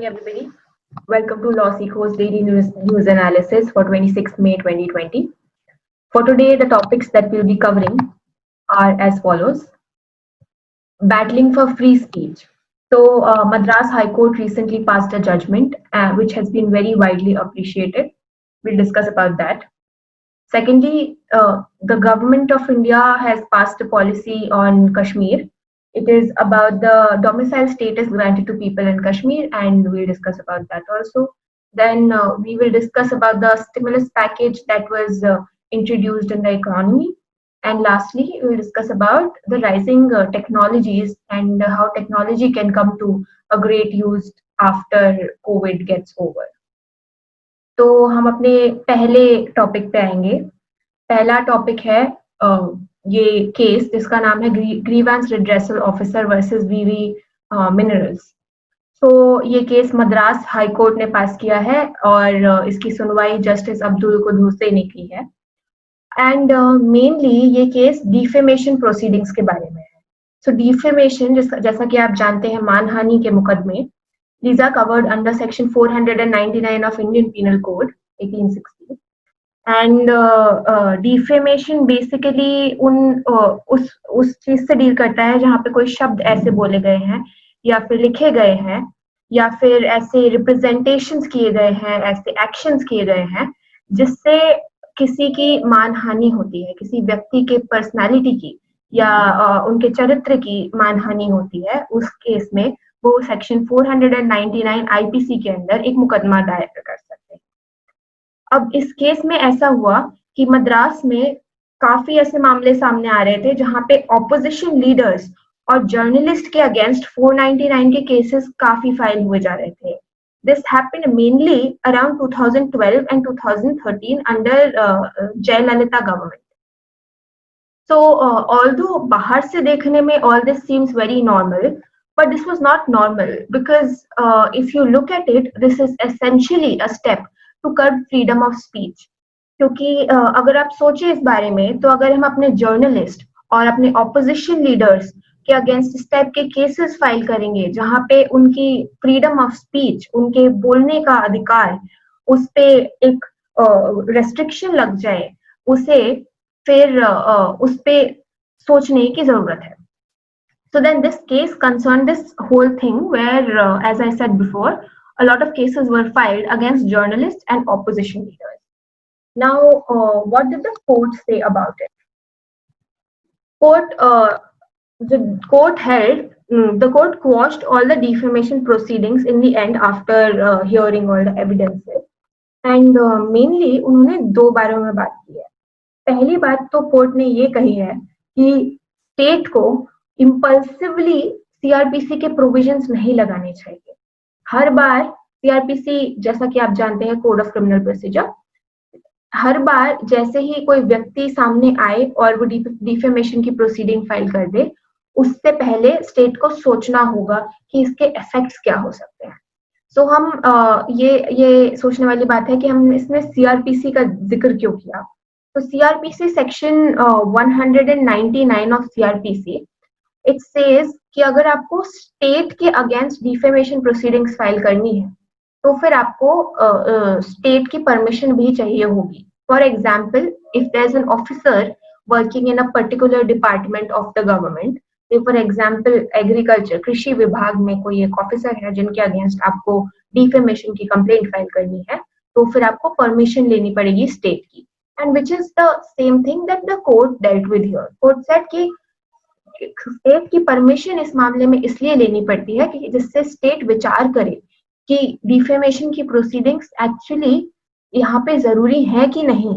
morning, everybody. Welcome to Law Seeko's Daily News Analysis for 26th May 2020. For today, the topics that we'll be covering are as follows. Battling for free speech. So, Madras High Court recently passed a judgment which has been very widely appreciated. We'll discuss about that. Secondly, the government of India has passed a policy on Kashmir. It is about the domicile status granted to people in Kashmir, and we'll discuss about that also. Then we will discuss about the stimulus package that was introduced in the economy. And lastly, we will discuss about the rising technologies and how technology can come to a great use after COVID gets over. तो हम अपने पहले topic पे आएंगे। पहला topic है ये case जिसका नाम है ग्रीवेंस रिड्रेसल ऑफिसर वर्सेस वीवी मिनरल्स। तो ये केस मद्रास हाई कोर्ट ने पास किया है और इसकी सुनवाई जस्टिस अब्दुल कुद्दूस ने की है। एंड मेनली ये केस डिफेमेशन प्रोसीडिंग्स के बारे में है। सो डिफेमेशन जैसा कि आप जानते हैं मानहानि के मुकदमे These are covered under Section 499 of Indian Penal Code, 1860. And defamation basically उस चीज से डील करता है जहाँ पे कोई शब्द ऐसे बोले गए हैं या फिर लिखे गए हैं या फिर ऐसे रिप्रेजेंटेशंस किए गए हैं, ऐसे एक्शंस किए गए हैं जिससे किसी की मानहानि होती है, किसी व्यक्ति के पर्सनालिटी की या उनके चरित्र की मानहानि होती है। उस केस में वो सेक्शन 499 आईपीसी के अंदर एक मुकदमा दायर कर सकते हैं। अब इस केस में ऐसा हुआ कि मद्रास में काफी ऐसे मामले सामने आ रहे थे जहां पे ऑपोजिशन लीडर्स और जर्नलिस्ट के अगेंस्ट 499 के केसेस काफी फाइल हुए जा रहे थे। This happened mainly around 2012 and 2013 under Jayalalitha government. So although बाहर से देखने में all this seems very normal, but this was not normal because if you look at it, this is essentially a step to curb freedom of speech. क्योंकि अगर आप सोचें इस बारे में तो अगर हम अपने जर्नलिस्ट और अपने ऑपोजिशन लीडर्स के अगेंस्ट इस टाइप के केसेस फाइल करेंगे जहां पे उनकी फ्रीडम ऑफ स्पीच, उनके बोलने का अधिकार, उस पे एक रेस्ट्रिक्शन लग जाए, उसे फिर उस पे सोचने की जरूरत है। So then this case concerned this whole thing where, as I said before, a lot of cases were filed against journalists and opposition leaders. Now, what did the court say about it? The court held, the court quashed all the defamation proceedings in the end after hearing all the evidences. And mainly उन्होंने दो बारों में बात की है। पहली बात तो court ने ये कही है कि स्टेट को इम्पल्सिवली सीआरपीसी के प्रोविजंस नहीं लगाने चाहिए। हर बार सीआरपीसी, जैसा कि आप जानते हैं कोड ऑफ क्रिमिनल प्रोसीजर, हर बार जैसे ही कोई व्यक्ति सामने आए और वो डिफेमेशन की प्रोसीडिंग फाइल कर दे, उससे पहले स्टेट को सोचना होगा कि इसके इफेक्ट्स क्या हो सकते हैं। सो हम ये सोचने वाली बात है कि हमने इसमें सीआरपीसी का जिक्र क्यों किया। तो CrPC section 199 of CrPC it says कि अगर आपको स्टेट के अगेंस्ट डिफेमेशन प्रोसीडिंग्स फाइल करनी है तो फिर आपको स्टेट की परमिशन भी चाहिए होगी। For example, if there is an officer working in a particular department of the government, for example agriculture, कृषि विभाग में कोई एक ऑफिसर है जिनके अगेंस्ट आपको डिफेमेशन की कंप्लेंट फाइल करनी है, तो फिर आपको परमिशन लेनी पड़ेगी स्टेट की। And which is the same thing that the court dealt with here. Court said कि स्टेट की परमिशन इस मामले में इसलिए लेनी पड़ती है कि जिससे स्टेट विचार करे कि डिफेमेशन की प्रोसीडिंग्स एक्चुअली यहाँ पे जरूरी है कि नहीं।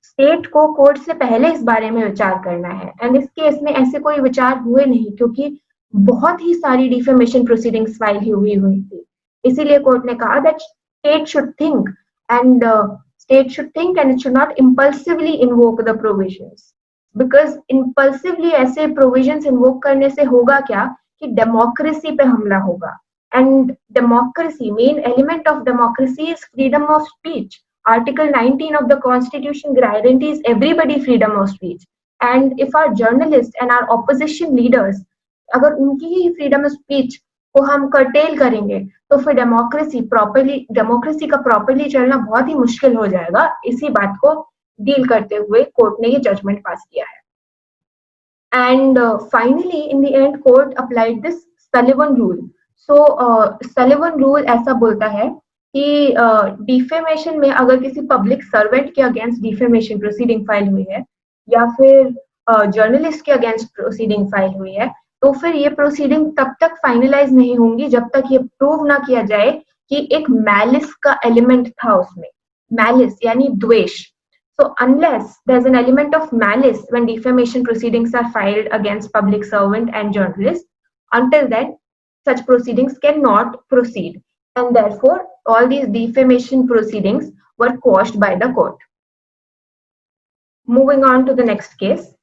स्टेट को कोर्ट से पहले इस बारे में विचार करना है। एंड इस केस में ऐसे कोई विचार हुए नहीं क्योंकि बहुत ही सारी डिफेमेशन प्रोसीडिंग्स फाइल हुई थी। इसीलिए कोर्ट ने कहा that state should think and it should not impulsively invoke the provisions. Because impulsively ऐसे प्रोविजंस इन्वोक करने से होगा क्या कि डेमोक्रेसी पे हमला होगा। And democracy, main element of democracy is freedom of speech. Article 19 of the Constitution guarantees everybody freedom of speech. And if our journalists and our opposition leaders, अगर उनकी ही freedom of speech को हम cartel करेंगे तो फिर democracy का properly चलना बहुत ही मुश्किल हो जाएगा। इसी बात को डील करते हुए कोर्ट ने ये जजमेंट पास किया है। And finally, in the end, court applied this Sullivan rule. So Sullivan rule ऐसा बोलता है कि डिफेमेशन में अगर किसी पब्लिक सर्वेंट के अगेंस्ट डिफेमेशन प्रोसीडिंग फाइल हुई है या फिर जर्नलिस्ट के अगेंस्ट प्रोसीडिंग फाइल हुई है, तो फिर ये प्रोसीडिंग तब तक फाइनलाइज नहीं होंगी जब तक ये प्रूव ना किया जाए कि एक मैलिस का एलिमेंट था उसमें। मैलिस यानी द्वेष। So unless there's an element of malice when defamation proceedings are filed against public servant and journalists, until then, such proceedings cannot proceed. And therefore, all these defamation proceedings were quashed by the court. Moving on to the next case.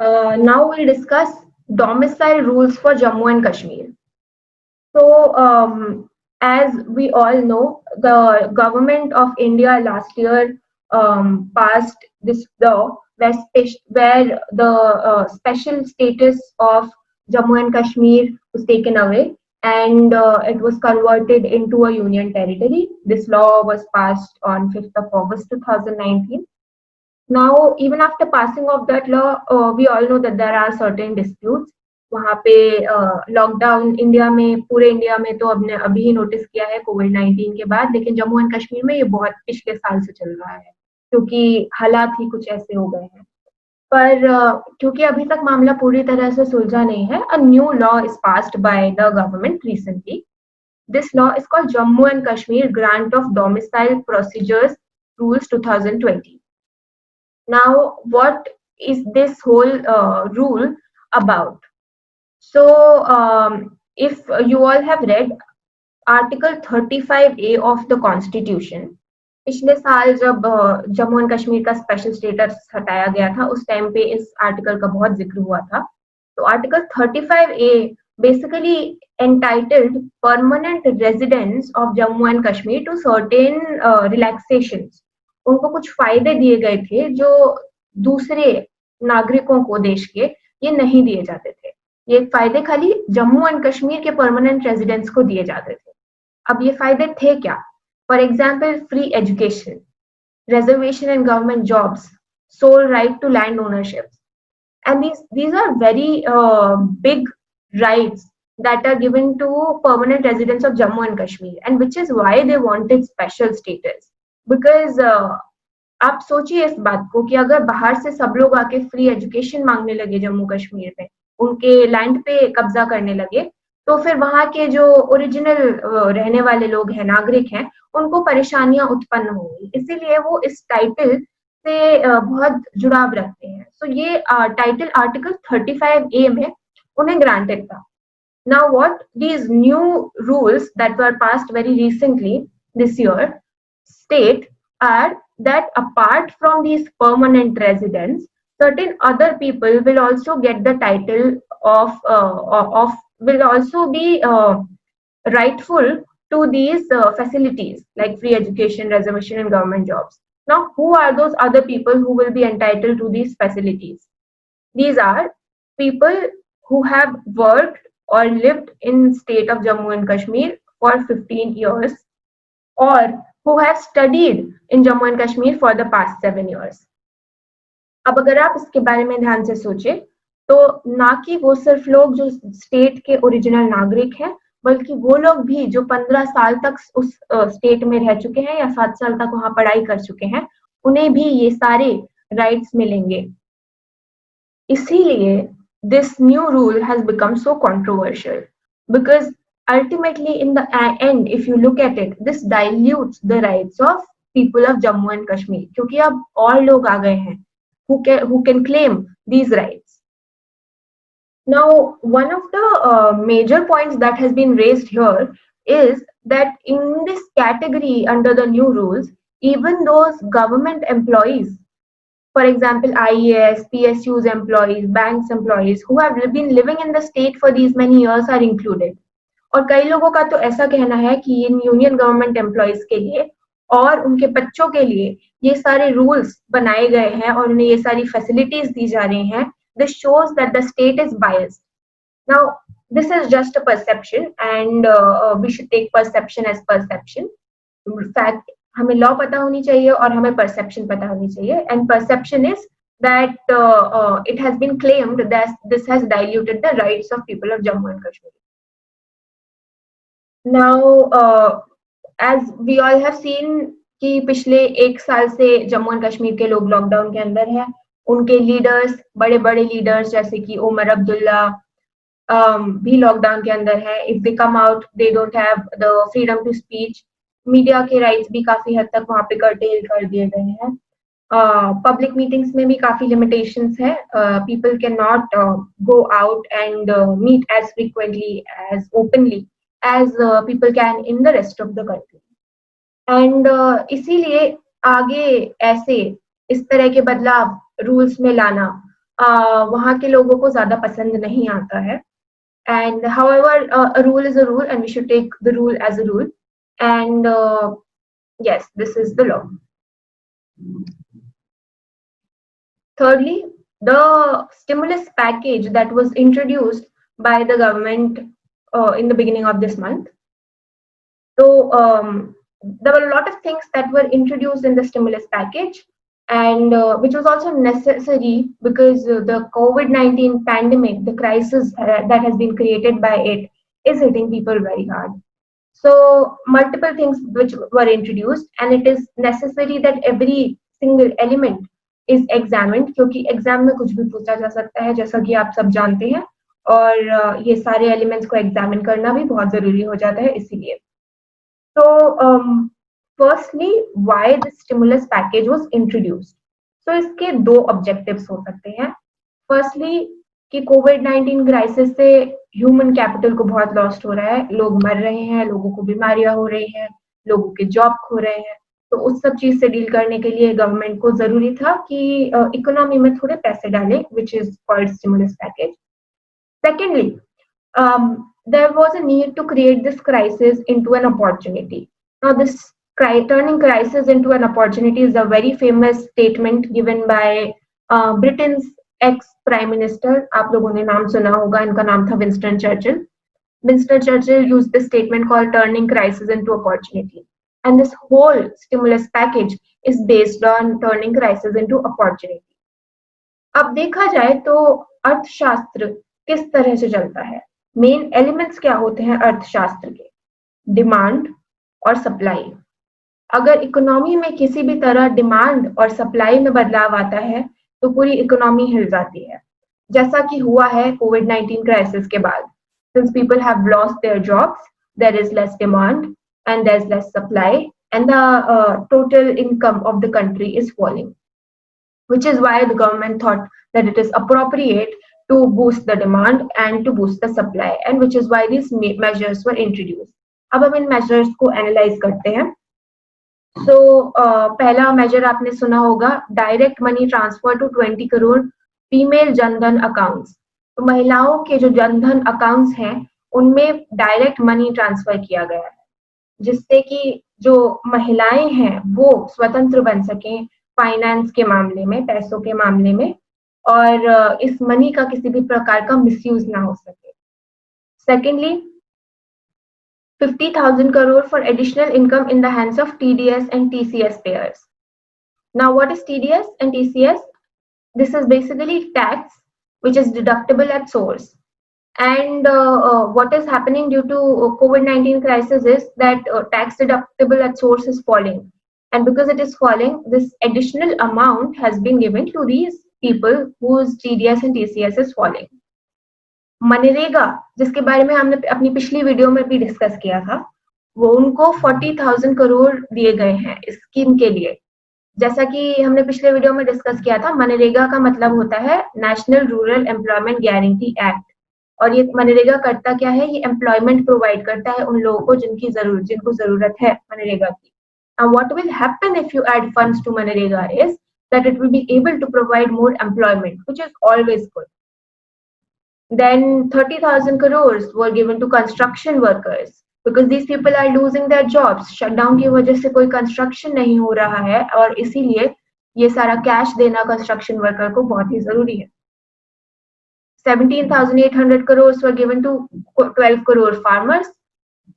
Now we'll discuss domicile rules for Jammu and Kashmir. So, as we all know, the government of India last year passed this law where the special status of Jammu and Kashmir was taken away and it was converted into a union territory. This law was passed on 5th of August 2019. Now, even after passing of that law, we all know that there are certain disputes. वहाँ पे lockdown India में, पूरे India में तो हमने अभी ही notice किया है कोविड-19 के बाद, लेकिन जम्मू एंड कश्मीर में ये बहुत पिछले साल से चल रहा है क्योंकि हालात ही कुछ ऐसे हो गए हैं। पर क्योंकि अभी तक मामला पूरी तरह से सुलझा नहीं है, a new law is passed by the government recently. This law is called Jammu and Kashmir Grant of Domicile Procedures Rules 2020. Now, what is this whole rule about? So, if you all have read Article 35A of the Constitution, पिछले साल जब Jammu and Kashmir का special status हटाया गया था, उस time पे इस आर्टिकल का बहुत जिक्र हुआ था। तो article 35A basically entitled permanent residents of Jammu and Kashmir to certain relaxations. उनको कुछ फायदे दिए गए थे जो दूसरे नागरिकों को देश के ये नहीं दिए जाते थे। ये फायदे खाली जम्मू एंड कश्मीर के परमानेंट रेजिडेंट्स को दिए जाते थे। अब ये फायदे थे क्या? For example, free education, reservation in government jobs, sole right to land ownership. And these are very big rights that are given to permanent residents of Jammu and Kashmir, and which is why they wanted special status. Because आप सोचिए इस बात को कि अगर बाहर से सब लोग आके फ्री एजुकेशन मांगने लगे जम्मू कश्मीर में, उनके लैंड पे कब्जा करने लगे, तो फिर वहाँ के जो ओरिजिनल रहने वाले लोग हैं, नागरिक हैं, उनको परेशानियां उत्पन्न होंगी। इसीलिए वो इस टाइटल से बहुत जुड़ाव रखते हैं। सो ये टाइटल आर्टिकल 35A में उन्हें ग्रांटेड था। Now what these new rules that were passed very recently this year state are that apart from these permanent residents, certain other people will also get the title of will also be rightful to these facilities like free education, reservation and government jobs. Now, who are those other people who will be entitled to these facilities? These are people who have worked or lived in state of Jammu and Kashmir for 15 years or who have studied in Jammu and Kashmir for the past 7 years. अब अगर आप इसके बारे में ध्यान से सोचें तो ना कि वो सिर्फ लोग जो स्टेट के ओरिजिनल नागरिक हैं, बल्कि वो लोग भी जो 15 साल तक उस स्टेट में रह चुके हैं या 7 साल तक वहां पढ़ाई कर चुके हैं, उन्हें भी ये सारे राइट्स मिलेंगे। इसीलिए this new rule has become so controversial because ultimately in the end if you look at it, this dilutes the rights of people of Jammu and Kashmir क्योंकि अब और लोग आ गए हैं who can claim these rights. Now, one of the major points that has been raised here is that in this category under the new rules, even those government employees, for example, IAS, PSUs employees, banks employees who have been living in the state for these many years are included. और कई लोगों का तो ऐसा कहना है कि in union government employees के लिए और उनके बच्चों के लिए ये सारे रूल्स बनाए गए हैं और उन्हें ये सारी फैसिलिटीज दी जा रही हैं. This shows that the state is biased. Now, this is just a perception and we should take perception as perception. Fact, हमें लॉ पता होनी चाहिए और हमें परसेप्शन पता होनी चाहिए. And perception is that it has been claimed that this has diluted the rights of people of Jammu and Kashmir. Now, as we all have seen कि पिछले एक साल से जम्मू एंड कश्मीर के लोग लॉकडाउन के अंदर हैं. उनके लीडर्स, बड़े बड़े लीडर्स जैसे कि उमर अब्दुल्ला भी लॉकडाउन के अंदर है. If they come out they don't have the freedom to speech. Media के राइट्स भी काफी हद तक वहां पे कर्टेल कर दिए गए हैं. पब्लिक मीटिंग्स में भी काफी लिमिटेशंस है. People can not go out and meet as frequently as openly as people can in the rest of the country. And इसीलिए आगे ऐसे इस तरह के बदलाव रूल्स में लाना वहां के लोगों को ज्यादा पसंद नहीं आता है. And however, a rule is a rule and we should take the rule as a rule. And yes, this is the law. Thirdly, the stimulus package that was introduced by the government in the beginning of this month. So there were a lot of things that were introduced in the stimulus package, and which was also necessary because the COVID-19 pandemic, the crisis that has been created by it, is hitting people very hard. So multiple things which were introduced, and it is necessary that every single element is examined, क्योंकि exam में कुछ भी पूछा जा सकता है जैसा कि आप सब जानते हैं, और ये सारे एलिमेंट्स को एग्जामिन करना भी बहुत जरूरी हो जाता है इसीलिए. So firstly, why the stimulus package was introduced? So इसके दो objectives हो सकते हैं. Firstly, कि COVID-19 क्राइसिस से ह्यूमन कैपिटल को बहुत लॉस्ट हो रहा है. लोग मर रहे हैं, लोगों को बीमारियां हो रही हैं, लोगों के जॉब खो रहे हैं. तो उस सब चीज से डील करने के लिए गवर्नमेंट को जरूरी था कि इकोनॉमी में थोड़े पैसे डालें, which is called stimulus package. Secondly, there was a need to create this crisis into an opportunity. Now, this turning crisis into an opportunity is a very famous statement given by Britain's ex-prime minister. आप लोगों ने नाम सुना होगा, इनका नाम था Winston Churchill. Winston Churchill used this statement called turning crisis into opportunity. And this whole stimulus package is based on turning crisis into opportunity. अब देखा जाए तो अर्थशास्त्र किस तरह से चलता है. मेन एलिमेंट्स क्या होते हैं अर्थशास्त्र के? डिमांड और सप्लाई. अगर इकोनॉमी में किसी भी तरह डिमांड और सप्लाई में बदलाव आता है तो पूरी इकोनॉमी हिल जाती है, जैसा कि हुआ है कोविड-19 क्राइसिस के बाद. Since people have lost their jobs, there is less demand and there's less supply, and the total income of the country is falling, which is why the government thought that it is appropriate to boost the demand and to boost the supply, and which is why these measures were introduced. अब हम इन measures को analyze करते हैं. So पहला measure आपने सुना होगा, direct money transfer to 20 crore female Jan Dhan accounts. तो महिलाओं के जो जनधन अकाउंट्स हैं उनमें डायरेक्ट मनी ट्रांसफर किया गया है, जिससे कि जो महिलाएं हैं वो स्वतंत्र बन सकें फाइनेंस के मामले में, पैसों के मामले में, और इस मनी का किसी भी प्रकार का मिसयूज ना हो सके. Secondly, 50,000 crore for additional income in the hands of TDS and TCS payers. Now, what is TDS and TCS? This is basically tax which is deductible at source. And what is happening due to COVID-19 crisis is that tax deductible at source is falling. And because it is falling, this additional amount has been given to these people whose TDS and TCS is falling. MNREGA, जिसके बारे में हमने अपनी पिछली video में भी discuss किया था, वो उनको 40,000 करोड़ दिए गए हैं इस स्कीम के लिए. जैसा कि हमने पिछले वीडियो में डिस्कस किया था, मनरेगा का मतलब होता है national rural employment guarantee act. और ये मनरेगा करता क्या है? ये एम्प्लॉयमेंट प्रोवाइड करता है उन लोगों को जिनको जरूरत है मनरेगा की. Now, what will happen if you add funds to MNREGA is that it will be able to provide more employment, which is always good. Then 30,000 crores were given to construction workers because these people are losing their jobs. Shutdown की वजह से कोई construction नहीं हो रहा है और इसीलिए ये सारा कैश देना कंस्ट्रक्शन वर्कर को बहुत ही जरूरी है. 17,800 crores were given to 12 crore farmers.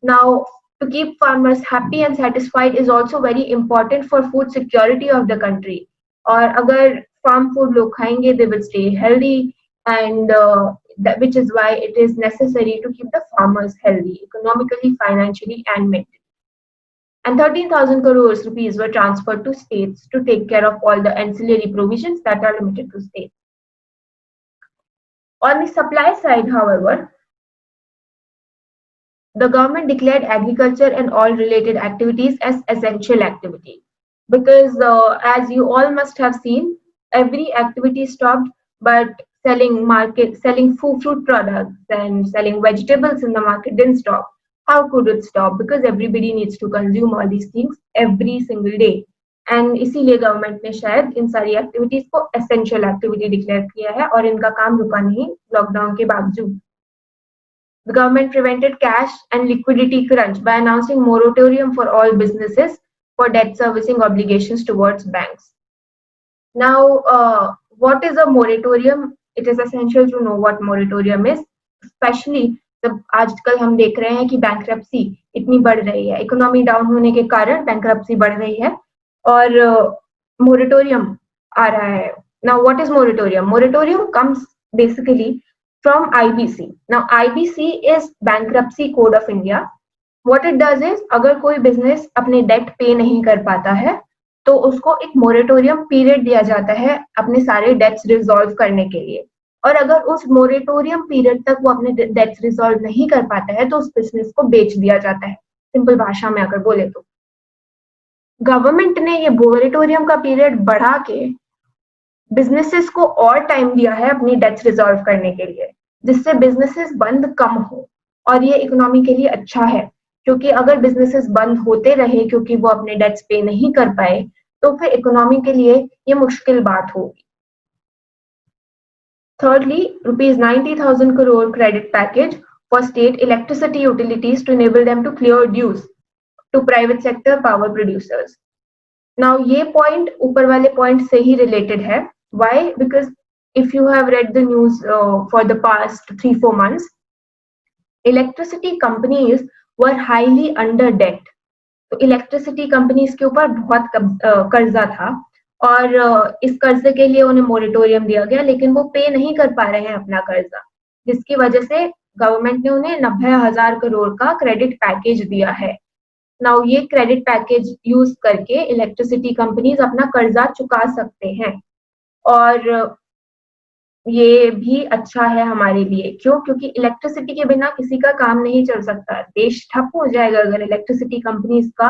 Now, to keep farmers happy and satisfied is also very important for food security of the country. और अगर farm food लोग खाएंगे, they will stay healthy, and which is why it is necessary to keep the farmers healthy, economically, financially, and mentally. And 13,000 crores rupees were transferred to states to take care of all the ancillary provisions that are limited to states. On the supply side, however, the government declared agriculture and all related activities as essential activity because as you all must have seen, every activity stopped, but selling fruit products and selling vegetables in the market didn't stop. How could it stop? Because everybody needs to consume all these things every single day. And इसीलिए government ने शायद इन सारी activities को essential activity declare किया है और इनका काम रुका नहीं लॉकडाउन के बावजूद. The government prevented cash and liquidity crunch by announcing moratorium for all businesses for debt servicing obligations towards banks. Now, what is a moratorium? It is essential to know what moratorium is, especially जब आजकल हम देख रहे हैं कि bankruptcy इतनी बढ़ रही है, इकोनॉमी डाउन होने के कारण बैंक्रप्सी बढ़ रही है और मोरेटोरियम आ रहा है. Now, what is moratorium? Moratorium comes basically from IBC. Now, IBC is Bankruptcy Code of India. What it does is, अगर कोई बिजनेस अपने डेट पे नहीं कर पाता है तो उसको एक मोरेटोरियम पीरियड दिया जाता है अपने सारे डेट्स रिजॉल्व करने के लिए. और अगर उस मोरेटोरियम पीरियड तक वो अपने डेट्स रिजॉल्व नहीं कर पाता है तो उस बिजनेस को बेच दिया जाता है. सिंपल भाषा में अगर बोले तो गवर्नमेंट ने ये मोरेटोरियम का पीरियड बढ़ा के बिजनेसेस को और टाइम दिया है अपनी डेट्स रिजॉल्व करने के लिए, जिससे बिजनेसेस बंद कम हो. और ये इकोनॉमी के लिए अच्छा है क्योंकि अगर बिजनेसेस बंद होते रहे क्योंकि वो अपने डेट्स पे नहीं कर पाए तो फिर इकोनॉमी के लिए ये मुश्किल बात होगी. Thirdly, rupees 90,000 crore credit package for state electricity utilities to enable them to clear dues to private sector power producers. Now, ये point ऊपर वाले point से ही related है. Why? Because if you have read the news for the past 3-4 months, electricity companies were highly under debt. तो electricity companies के ऊपर बहुत कर्जा था और इस कर्जे के लिए उन्हें मोरेटोरियम दिया गया, लेकिन वो पे नहीं कर पा रहे हैं अपना कर्जा, जिसकी वजह से गवर्नमेंट ने उन्हें 90,000 करोड़ का क्रेडिट पैकेज दिया है. नाउ ये क्रेडिट पैकेज यूज करके इलेक्ट्रिसिटी कंपनीज अपना कर्जा चुका सकते हैं और ये भी अच्छा है हमारे लिए. क्यों? क्योंकि इलेक्ट्रिसिटी के बिना किसी का काम नहीं चल सकता. देश ठप हो जाएगा अगर इलेक्ट्रिसिटी कंपनीज का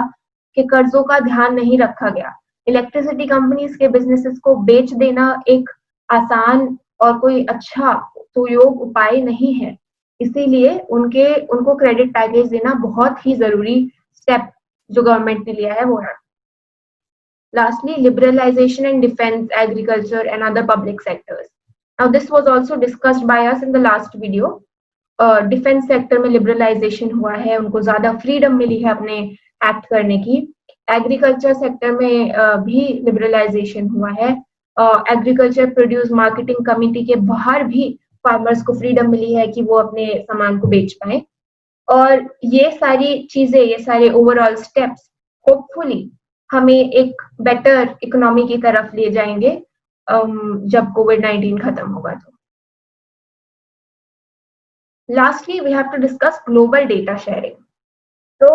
के कर्जों का ध्यान नहीं रखा गया. इलेक्ट्रिसिटी कंपनीज के बिजनेसेस को बेच देना एक आसान और कोई अच्छा सुयोग उपाय नहीं है, इसीलिए उनको क्रेडिट पैकेज देना बहुत ही जरूरी स्टेप जो गवर्नमेंट ने लिया है वो है. Lastly, liberalization in defense, agriculture and other public sectors. Now, this was also discussed by us in the last video. Defence sector में लिबरलाइजेशन हुआ है, उनको ज्यादा फ्रीडम मिली है अपने एक्ट करने की. एग्रीकल्चर सेक्टर में भी लिबरलाइजेशन हुआ है. एग्रीकल्चर प्रोड्यूस मार्केटिंग कमिटी के बाहर भी फार्मर्स को फ्रीडम मिली है कि वो अपने सामान को बेच पाए. और ये सारी चीजें, ये सारे ओवरऑल स्टेप्स होपफुली हमें एक बेटर इकोनॉमी की तरफ ले जाएंगे जब कोविड-19 खत्म होगा तो. Lastly, we have to discuss global data sharing. तो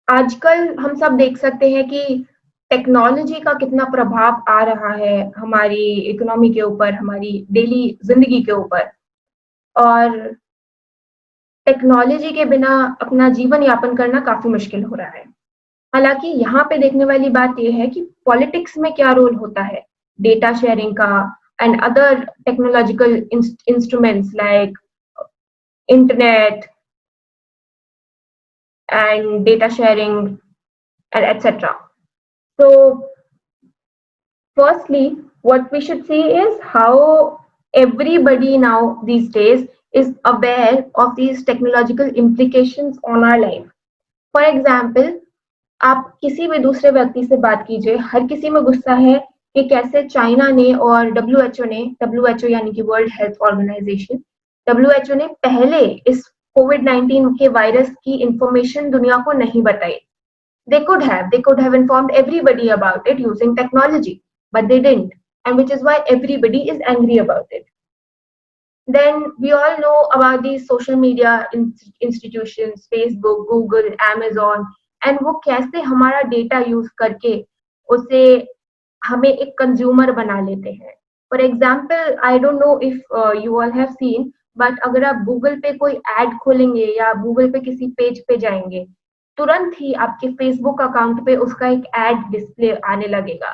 आजकल हम सब देख सकते हैं कि टेक्नोलॉजी का कितना प्रभाव आ रहा है हमारी इकोनॉमी के ऊपर, हमारी डेली जिंदगी के ऊपर. और टेक्नोलॉजी के बिना अपना जीवन यापन करना काफी मुश्किल हो रहा है. हालांकि यहाँ पे देखने वाली बात यह है कि पॉलिटिक्स में क्या रोल होता है डेटा शेयरिंग का and other technological instruments like internet and data sharing and etc. So firstly, what we should see is how everybody now these days is aware of these technological implications on our life. For example, आप किसी भी दूसरे व्यक्ति से बात कीजिए, हर किसी में गुस्सा है कि कैसे चाइना ने और डब्ल्यूएचओ यानी कि वर्ल्ड हेल्थ ऑर्गेनाइजेशन, डब्ल्यूएचओ ने पहले इस कोविड-19 के वायरस की इंफॉर्मेशन दुनिया को नहीं बताई। They could have informed everybody about it using technology, but they didn't, and which is why everybody is angry about it. Then we all know about these social media institutions, Facebook, Google, Amazon, and वो कैसे हमारा data use करके उसे हमें एक consumer बना लेते हैं. For example, I don't know if you all have seen, but अगर आप गूगल पे कोई एड खोलेंगे या गूगल पे किसी पेज पे जाएंगे, तुरंत ही आपके फेसबुक अकाउंट पे उसका एक एड डिस्प्ले आने लगेगा.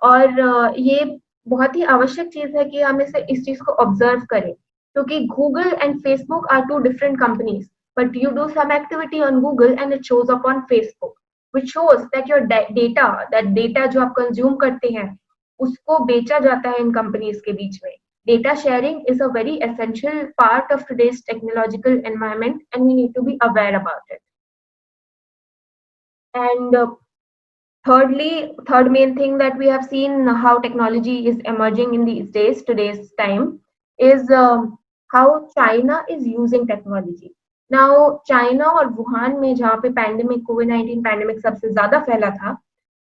और ये बहुत ही आवश्यक चीज है कि हम इस चीज को ऑब्जर्व करें, क्योंकि Google and Facebook are two different companies, but you do some activity on Google and it shows up on Facebook, which shows that your data जो आप कंज्यूम करते हैं उसको बेचा जाता है इन कंपनीज के बीच में. Data sharing is a very essential part of today's technological environment, and we need to be aware about it. And third main thing that we have seen how technology is emerging in today's time, is how China is using technology. Now, China और Wuhan में जहाँ पे कोविड-19 pandemic सबसे ज्यादा फैला था,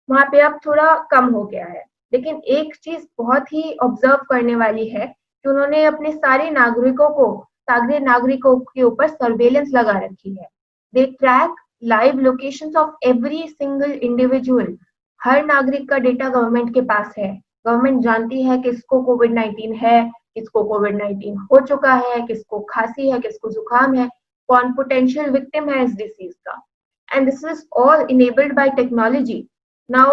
वहाँ पे अब थोड़ा कम हो गया है. लेकिन एक चीज बहुत ही ऑब्जर्व करने वाली है कि उन्होंने अपने सारे नागरिकों के ऊपर सर्वेलेंस लगा रखी है. They track live locations of every single individual. हर नागरिक का डेटा गवर्नमेंट के पास है. गवर्नमेंट जानती है किसको कोविड-19 है, किसको कोविड-19 हो चुका है, किसको खांसी है, किसको जुकाम है, कौन पोटेंशियल विक्टिम है इस डिसीज का. And this is all enabled by technology. Now,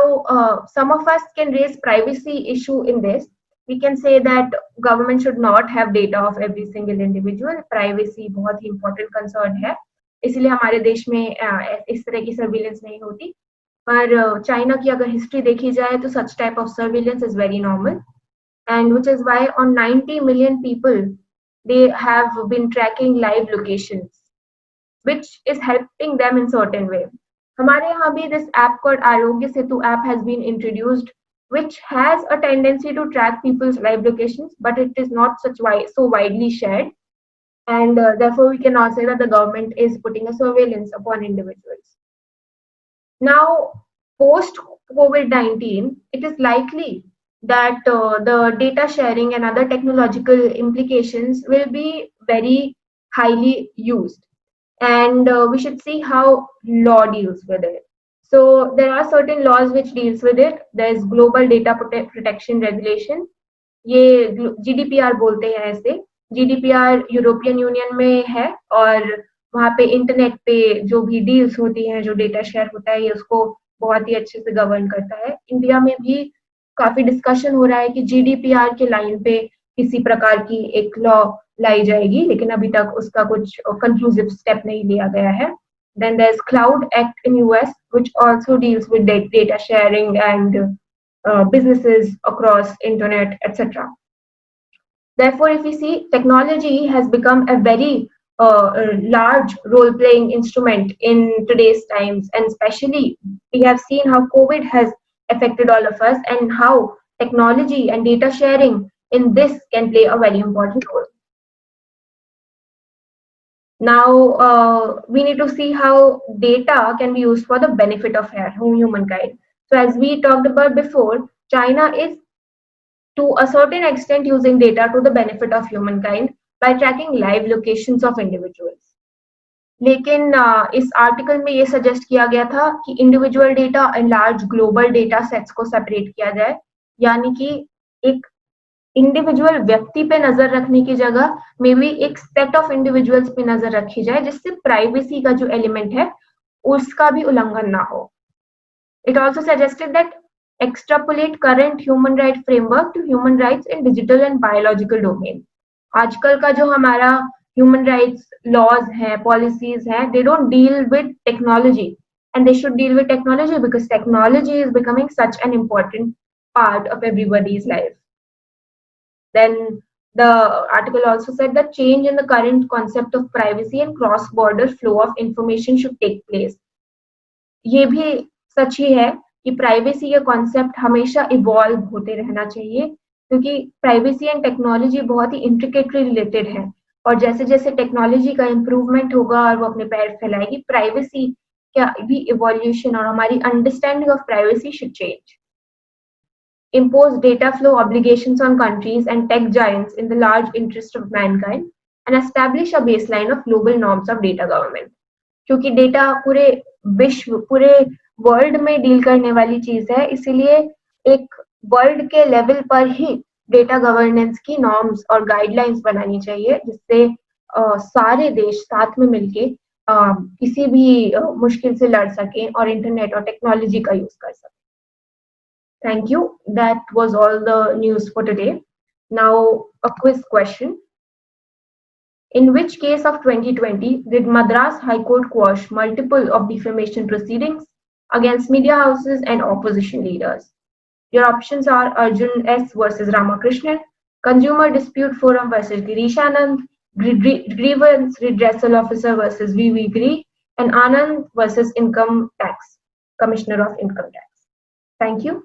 some of us can raise privacy issue in this. We can say that government should not have data of every single individual. Privacy बहुत ही important concern है, इसलिए हमारे देश में इस तरह की surveillance नहीं होती. पर चाइना की अगर हिस्ट्री देखी जाए तो such type of surveillance is very normal, and which is why on 90 million people they have been tracking live locations, which is helping them in certain way. हमारे यहाँ भी this app called Arogya Setu app has been introduced, which has a tendency to track people's live locations, but it is not so widely shared, and therefore we cannot say that the government is putting a surveillance upon individuals. Now, post COVID-19, it is likely that the data sharing and other technological implications will be very highly used, and we should see how law deals with it. So there are certain laws which deals with it. There's Global Data Protection Regulation. ये GDPR बोलते हैं ऐसे. GDPR European union में है, और वहाँ पे internet पे जो भी डील्स होती हैं, जो डेटा शेयर होता है, ये उसको बहुत ही अच्छे से गवर्न करता है. इंडिया में भी काफी डिस्कशन हो रहा है कि GDPR के लाइन पे किसी प्रकार की एक लॉ लाई जाएगी, लेकिन अभी तक उसका कुछ कंक्लूसिव स्टेप नहीं लिया गया है. Then there's Cloud Act in US, which also deals with data sharing and businesses across internet, etc. Therefore, if we see, technology has become a very large role-playing instrument in today's times, and especially we have seen how COVID has affected all of us, and how technology and data sharing in this can play a very important role. Now, we need to see how data can be used for the benefit of humankind. So as we talked about before, China is to a certain extent using data to the benefit of humankind by tracking live locations of individuals. लेकिन इस article में ये suggest किया गया था कि individual data and large global data sets को separate किया जाए, यानी कि एक इंडिविजुअल व्यक्ति पे नजर रखने की जगह मे बी एक सेट ऑफ इंडिविजुअल्स पे नजर रखी जाए, जिससे प्राइवेसी का जो एलिमेंट है उसका भी उल्लंघन ना हो. It also suggested that extrapolate current human right framework to human rights in digital and biological domain. आजकल का जो हमारा human rights laws हैं, policies हैं, they don't deal with technology, and they should deal with technology because technology is becoming such an important part of everybody's life. Then the article also said that change in the current concept of privacy and cross-border flow of information should take place. ये भी सच ही है कि privacy का concept हमेशा evolve होते रहना चाहिए, क्योंकि प्राइवेसी एंड टेक्नोलॉजी बहुत ही इंट्रिकेटली रिलेटेड है, और जैसे जैसे टेक्नोलॉजी का इम्प्रूवमेंट होगा और वो अपने पैर फैलाएगी, प्राइवेसी का भी इवोल्यूशन और हमारी understanding of privacy should change. Impose data flow obligations on countries and tech giants in the large interest of mankind, and establish a baseline of global norms of data government. क्योंकि data पूरे विश्व, पूरे world में deal करने वाली चीज है, इसीलिए एक वर्ल्ड के लेवल पर ही डेटा गवर्नेंस की नॉर्म्स और गाइडलाइंस बनानी चाहिए, जिससे सारे देश साथ में मिलके किसी भी मुश्किल से लड़ सकें और इंटरनेट और टेक्नोलॉजी का यूज कर सकें. Thank you. That was all the news for today. Now, a quiz question. In which case of 2020 did Madras High Court quash multiple of defamation proceedings against media houses and opposition leaders? Your options are Arjun S. versus Ramakrishnan, Consumer Dispute Forum versus Girish Anand, Grievance Redressal Officer versus V.V. Giri, and Anand versus Income Tax, Commissioner of Income Tax. Thank you.